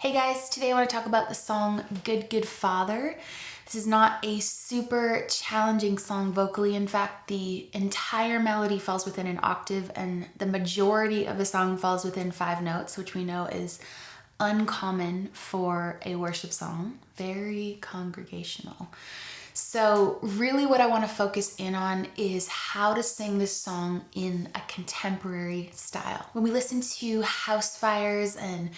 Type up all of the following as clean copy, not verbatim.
Hey guys, today I want to talk about the song Good Good Father. This is not a super challenging song vocally. In fact, the entire melody falls within an octave and the majority of the song falls within 5 notes, which we know is uncommon for a worship song. Very congregational. So really what I want to focus in on is how to sing this song in a contemporary style. When we listen to Housefires and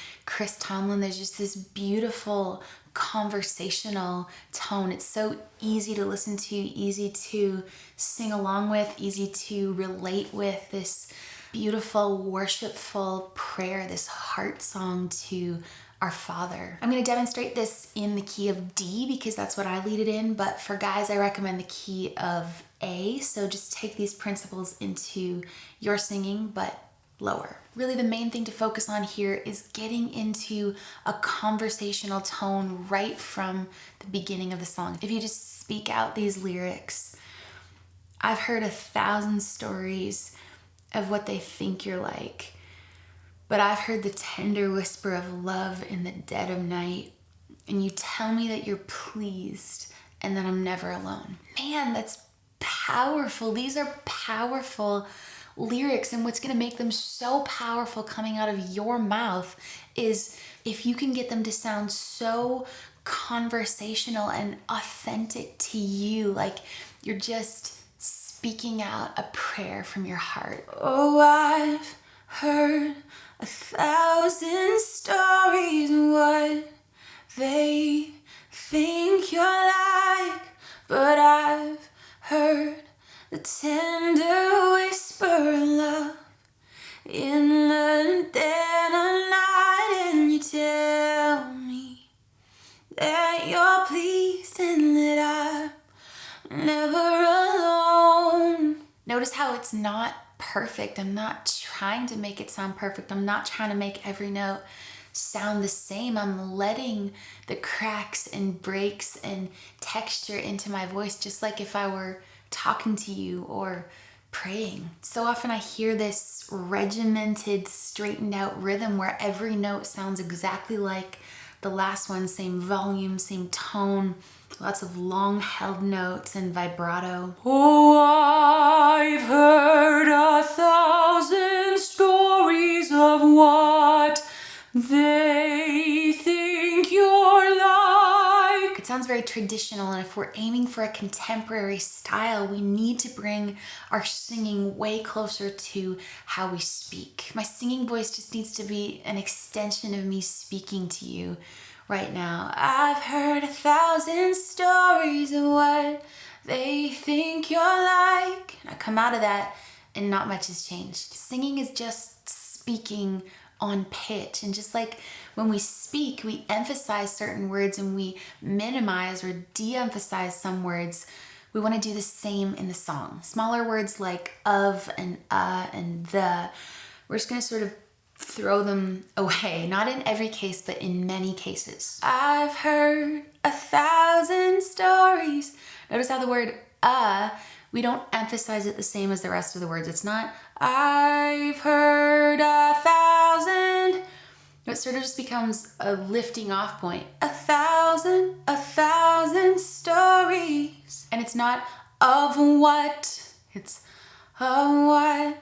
Tomlin, there's just this beautiful conversational tone. It's so easy to listen to, easy to sing along with, easy to relate with, this beautiful worshipful prayer, this heart song to our Father. I'm going to demonstrate this in the key of D because that's what I lead it in, but for guys I recommend the key of A, so just take these principles into your singing but lower. Really the main thing to focus on here is getting into a conversational tone right from the beginning of the song. If you just speak out these lyrics, I've heard 1,000 stories of what they think you're like, but I've heard the tender whisper of love in the dead of night, and you tell me that you're pleased and that I'm never alone. Man, that's powerful. These are powerful lyrics, and what's gonna make them so powerful coming out of your mouth is if you can get them to sound so conversational and authentic to you, like you're just speaking out a prayer from your heart. Oh, I've heard 1,000 stories what they think you're like, but I've heard the tender whisper of love in the dead of night, and you tell me that you're pleased and that I'm never alone. Notice how it's not perfect. I'm not trying to make it sound perfect. I'm not trying to make every note sound the same. I'm letting the cracks and breaks and texture into my voice, just like if I were talking to you or praying. So often I hear this regimented, straightened out rhythm where every note sounds exactly like the last one, same volume, same tone, lots of long held notes and vibrato. Oh, I've heard 1,000 stories of what they think you're like. It sounds very traditional, and if we're aiming for a contemporary style, we need to bring our singing way closer to how we speak. My singing voice just needs to be an extension of me speaking to you right now. I've heard 1,000 stories of what they think you're like. And I come out of that and not much has changed. Singing is just speaking on pitch. And just like when we speak, we emphasize certain words and we minimize or de-emphasize some words. We want to do the same in the song. Smaller words like of and the, we're just going to sort of throw them away. Not in every case, but in many cases. I've heard 1,000 stories. Notice how the word we don't emphasize it the same as the rest of the words. It's not I've heard 1,000. It sort of just becomes a lifting off point. 1,000 stories. And it's not of what, it's of what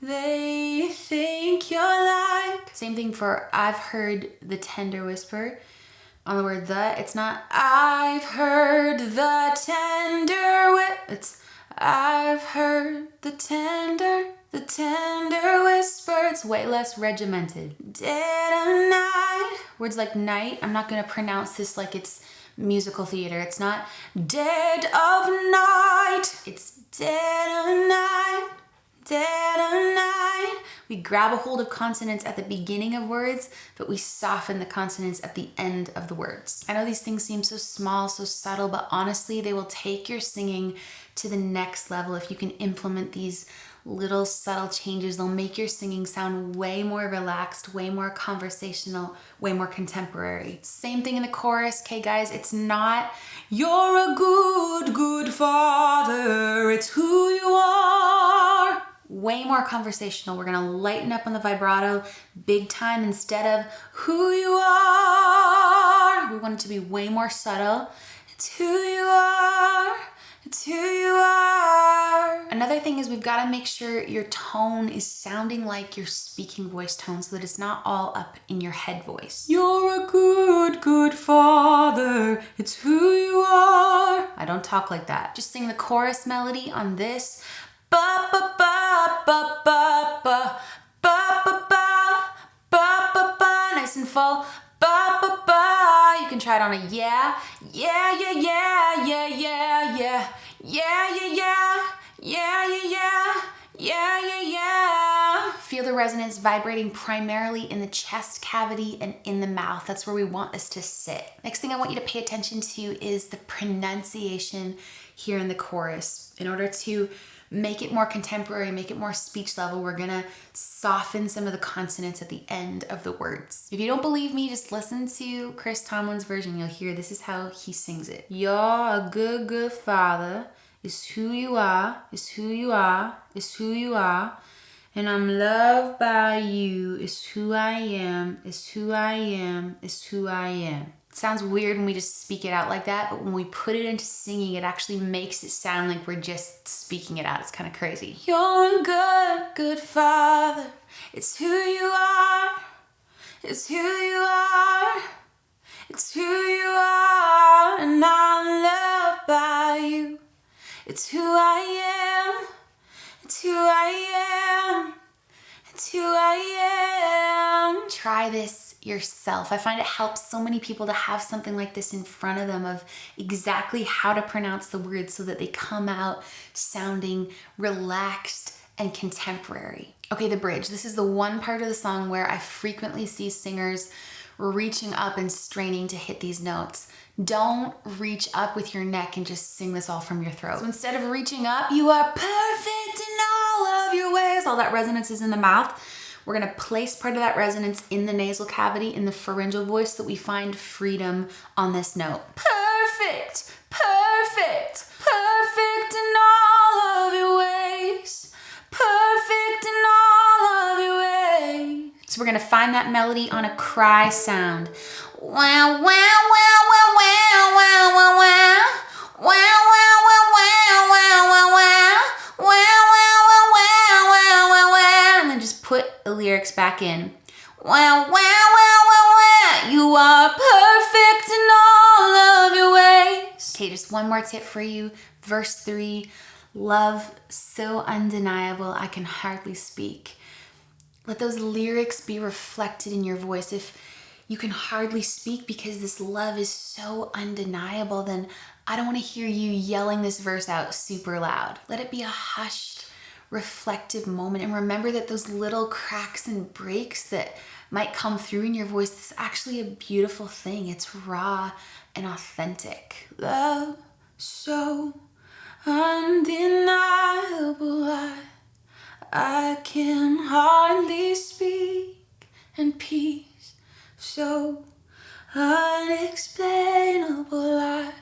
they think you're like. Same thing for I've heard the tender whisper. On the word the, it's not I've heard the tender it's I've heard the tender whisper. It's way less regimented. Dead of night. Words like night, I'm not gonna pronounce this like it's musical theater. It's not dead of night. It's dead of night. Dead of night. We grab a hold of consonants at the beginning of words, but we soften the consonants at the end of the words. I know these things seem so small, so subtle, but honestly, they will take your singing to the next level if you can implement these little subtle changes. They'll make your singing sound way more relaxed, way more conversational, way more contemporary. Same thing in the chorus, okay guys? It's not you're a good, good father, it's who you are. way more conversational. We're gonna lighten up on the vibrato big time. Instead of who you are, we want it to be way more subtle. It's who you are. It's who you are. Another thing is we've got to make sure your tone is sounding like your speaking voice tone so that it's not all up in your head voice. You're a good, good father. It's who you are. I don't talk like that. Just sing the chorus melody on this. Ba ba ba ba ba ba ba ba ba ba ba ba. Nice and full. Ba ba ba. You can try it on a yeah, yeah, yeah, yeah, yeah, yeah, yeah, yeah, yeah, yeah, yeah, yeah, yeah, yeah, yeah. Feel the resonance vibrating primarily in the chest cavity and in the mouth. That's where we want this to sit. Next thing I want you to pay attention to is the pronunciation here in the chorus. In order to make it more contemporary, make it more speech level, we're gonna soften some of the consonants at the end of the words. If you don't believe me, just listen to Chris Tomlin's version. You'll hear this is how he sings it. You're a good, good father. It's who you are. It's who you are. It's who you are. And I'm loved by you. It's who I am. It's who I am. It's who I am. It sounds weird when we just speak it out like that, but when we put it into singing, it actually makes it sound like we're just speaking it out. It's kind of crazy. You're a good, good father. It's who you are. It's who you are. It's who you are. And I'm loved by you. It's who I am. It's who I am. It's who I am. Try this yourself. I find it helps so many people to have something like this in front of them of exactly how to pronounce the words so that they come out sounding relaxed and contemporary. Okay, the bridge. This is the one part of the song where I frequently see singers reaching up and straining to hit these notes. Don't reach up with your neck and just sing this all from your throat. So instead of reaching up, you are perfect in all of your ways. All that resonance is in the mouth. We're gonna place part of that resonance in the nasal cavity, in the pharyngeal voice, so that we find freedom on this note. Perfect, perfect, perfect in all of your ways. Perfect in all of your ways. So we're gonna find that melody on a cry sound. Wow, wow, wow, wow, wow, wow, wow, wow. Wow, wow, wow, wow, wow, wow, wow. Wow, wow, wow, wow, wow, wow, wow. And then just put the lyrics back in. Wow, wow, wow, wow, wow. You are perfect in all of your ways. Okay, just one more tip for you. Verse 3, love so undeniable I can hardly speak. Let those lyrics be reflected in your voice. If you can hardly speak because this love is so undeniable, then I don't want to hear you yelling this verse out super loud. Let it be a hushed, reflective moment. And remember that those little cracks and breaks that might come through in your voice, this is actually a beautiful thing. It's raw and authentic. Love so undeniable, I can hardly speak, and peace so unexplainable,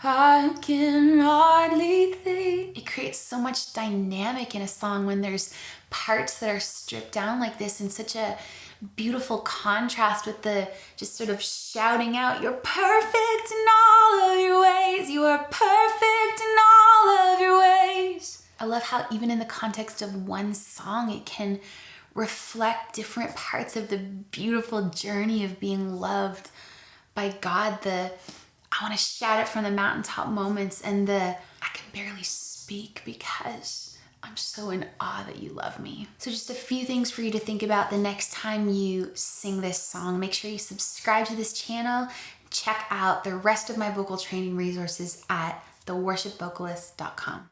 I can hardly think. It creates so much dynamic in a song when there's parts that are stripped down like this in such a beautiful contrast with the just sort of shouting out, you're perfect in all of your ways. You are perfect in all of your ways. I love how even in the context of one song, it can reflect different parts of the beautiful journey of being loved by God. I want to shout it from the mountaintop moments and I can barely speak because I'm so in awe that you love me. So just a few things for you to think about the next time you sing this song. Make sure you subscribe to this channel. Check out the rest of my vocal training resources at theworshipvocalist.com.